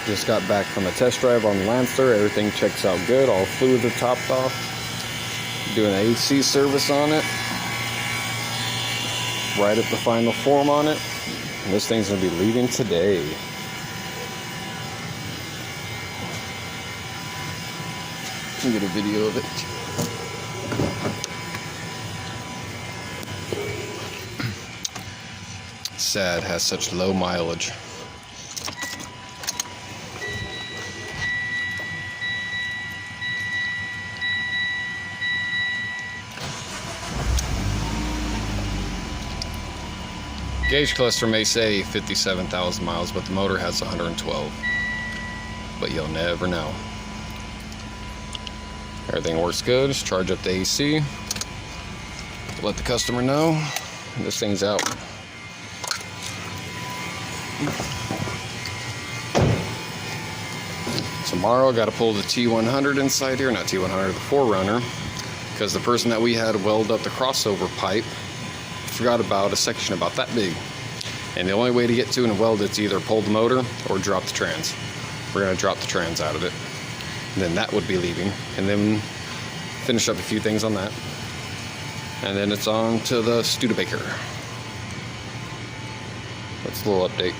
Just got back from a test drive on the Lancer. Everything checks out good. All fluids are topped off. Doing an AC service on it. Right at the final form on it. And this thing's going to be leaving today. Can get a video of it. Sad, has such low mileage. Gauge cluster may say 57,000 miles, but the motor has 112. But you'll never know. Everything works good. Just charge up the AC. Let the customer know. This thing's out. Tomorrow, I got to pull the T100 inside here. Not T100, the 4Runner. Because the person that we had weld up the crossover pipe forgot about a section about that big. And the only way to get to and weld it's either pull the motor or drop the trans. We're going to drop the trans out of it. And then that would be leaving. And then finish up a few things on that. And then it's on to the Studebaker. That's a little update.